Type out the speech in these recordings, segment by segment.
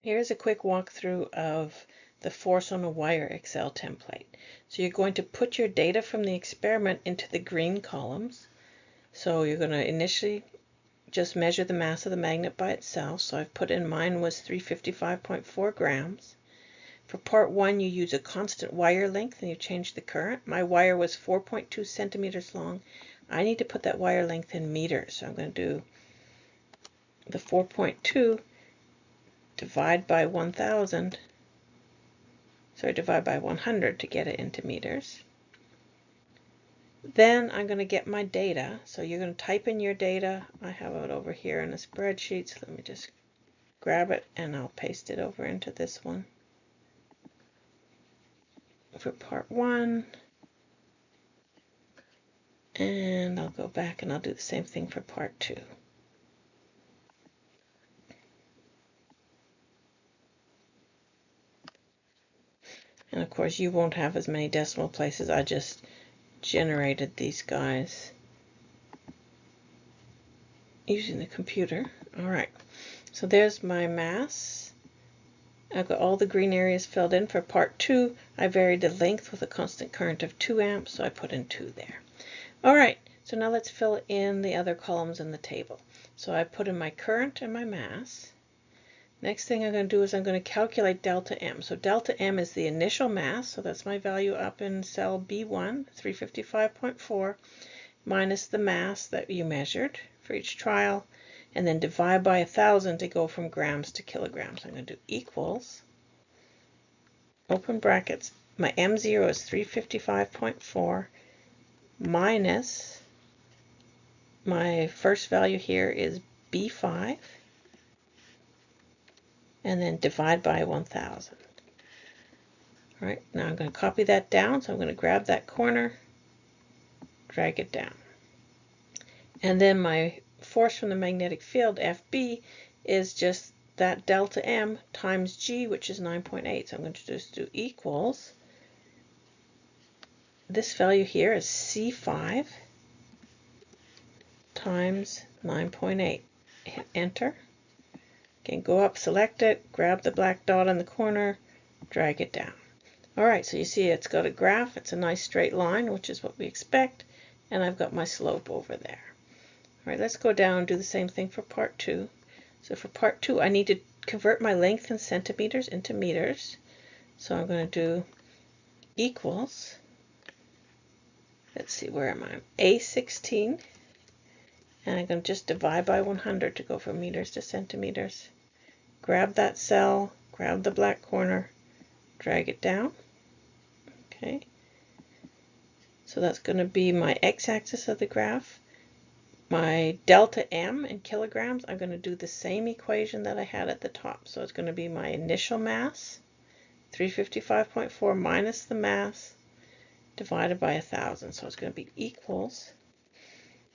Here's a quick walkthrough of the force on a wire Excel template. So you're going to put your data from the experiment into the green columns. So you're going to initially just measure the mass of the magnet by itself. So I've put in mine was 355.4 grams. For part 1, you use a constant wire length and you change the current. My wire was 4.2 centimeters long. I need to put that wire length in meters. So I'm going to do the 4.2 divide by 1,000. Divide by 100 to get it into meters. Then I'm going to get my data. So you're going to type in your data. I have it over here in a spreadsheet. So let me just grab it and I'll paste it over into this one. For part 1. And I'll go back and I'll do the same thing for part 2. And of course you won't have as many decimal places. I just generated these guys using the computer. Alright, so there's my mass. I've got all the green areas filled in. For part 2, I varied the length with a constant current of 2 amps, so I put in 2 there. Alright, so now let's fill in the other columns in the table. So I put in my current and my mass. Next thing I'm going to do is I'm going to calculate delta M. So delta M is the initial mass, so that's my value up in cell B1, 355.4, minus the mass that you measured for each trial, and then divide by 1,000 to go from grams to kilograms. I'm going to do equals, open brackets, my M0 is 355.4, minus my first value here is B5, and then divide by 1,000. All right, now I'm going to copy that down, so I'm going to grab that corner, drag it down. And then my force from the magnetic field, FB, is just that delta M times G, which is 9.8. So I'm going to just do equals. This value here is C5 times 9.8. Hit enter. Again, go up, select it, grab the black dot in the corner, drag it down. All right, so you see it's got a graph. It's a nice straight line, which is what we expect. And I've got my slope over there. All right, let's go down and do the same thing for part 2. So for part 2, I need to convert my length in centimeters into meters. So I'm going to do equals, let's see, where am I? A16. And I'm going to just divide by 100 to go from meters to centimeters. Grab that cell, grab the black corner, drag it down. Okay. So that's going to be my x-axis of the graph. My delta M in kilograms, I'm going to do the same equation that I had at the top. So it's going to be my initial mass, 355.4 minus the mass, divided by 1,000. So it's going to be equals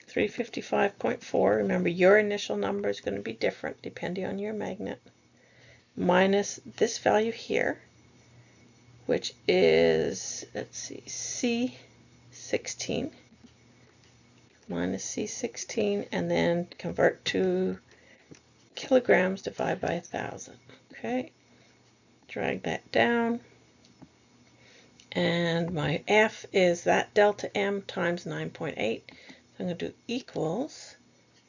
355.4. Remember, your initial number is going to be different depending on your magnet, minus this value here, which is, let's see, C16. Minus C16, and then convert to kilograms, divide by 1,000. Okay, drag that down. And my F is that delta M times 9.8. So I'm going to do equals,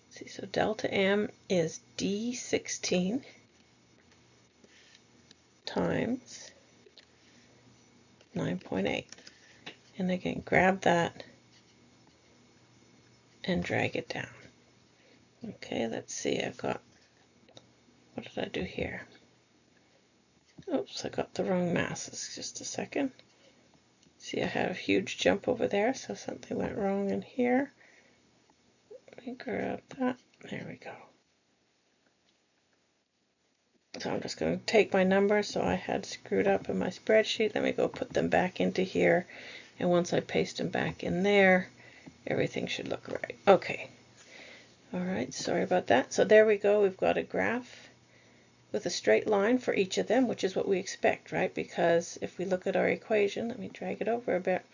see, so delta M is D16 times 9.8. And again, grab that and drag it down. Okay, let's see, I've got, what did I do here? Oops, I got the wrong masses. Just a second. See, I had a huge jump over there, so something went wrong in here. Let me grab that. There we go. So I'm just going to take my numbers, so I had screwed up in my spreadsheet. Let me go put them back into here. And once I paste them back in there, everything should look right. Okay. All right, sorry about that. So there we go. We've got a graph with a straight line for each of them, which is what we expect, right? Because if we look at our equation, let me drag it over a bit,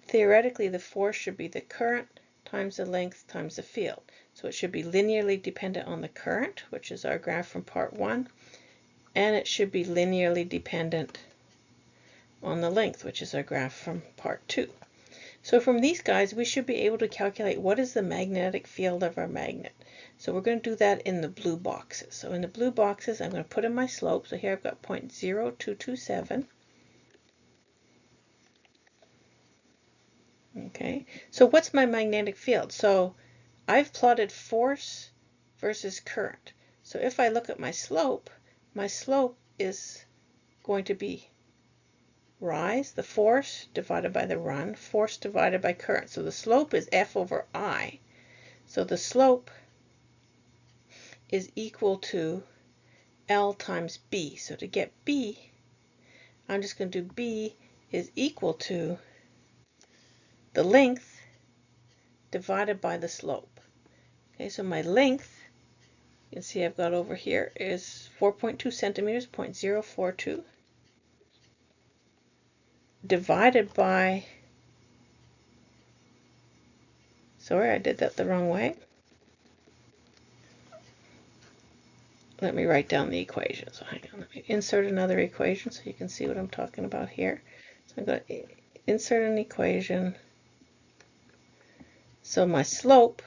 theoretically the force should be the current times the length times the field. So it should be linearly dependent on the current, which is our graph from part 1, and it should be linearly dependent on the length, which is our graph from part 2. So from these guys, we should be able to calculate what is the magnetic field of our magnet. So we're going to do that in the blue boxes. So in the blue boxes, I'm going to put in my slope. So here I've got 0.0227. Okay, so what's my magnetic field? So I've plotted force versus current. So if I look at my slope is going to be rise, the force divided by the run, force divided by current. So the slope is F over I. So the slope is equal to L times B. So to get B, I'm just going to do B is equal to the length divided by the slope. Okay, so my length, you can see I've got over here, is 4.2 centimeters, 0.042, divided by, sorry, I did that the wrong way. Let me write down the equation. So hang on, let me insert another equation so you can see what I'm talking about here. So I'm going to insert an equation. So my slope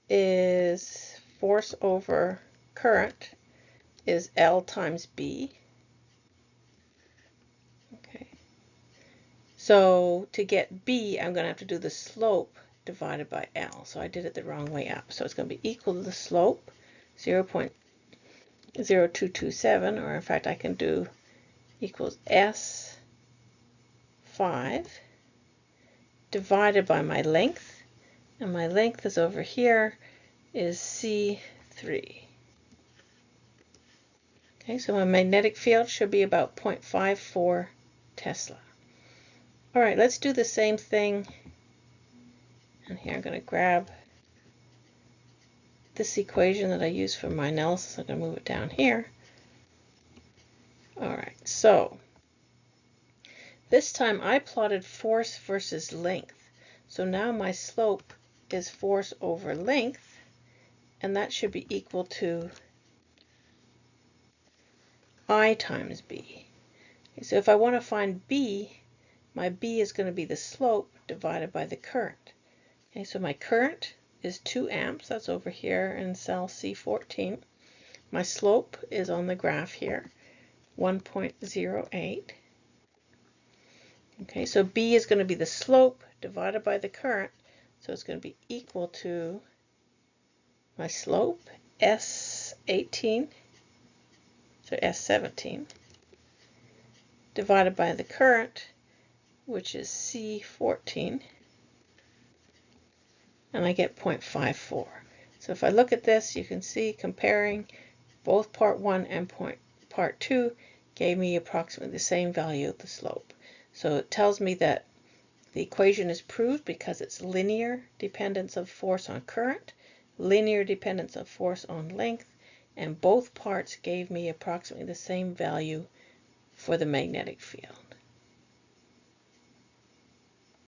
is force over current is L times B. Okay. So to get B, I'm going to have to do the slope divided by L. So I did it the wrong way up. So it's going to be equal to the slope, 0.0227, or in fact I can do equals S5 divided by my length, and my length is over here is C3. Okay, so my magnetic field should be about 0.54 Tesla. All right, let's do the same thing. And here I'm going to grab this equation that I use for my analysis. I'm going to move it down here. All right, so this time I plotted force versus length. So now my slope is force over length, and that should be equal to I times B. Okay, so if I want to find B, my B is going to be the slope divided by the current. Okay, so my current is 2 amps. That's over here in cell C14. My slope is on the graph here, 1.08. Okay, so B is going to be the slope divided by the current. So it's going to be equal to my slope, S18, so S17, divided by the current, which is C14, and I get 0.54. So if I look at this, you can see comparing both part 1 and part 2 gave me approximately the same value of the slope. So it tells me that the equation is proved because it's linear dependence of force on current, linear dependence of force on length, and both parts gave me approximately the same value for the magnetic field.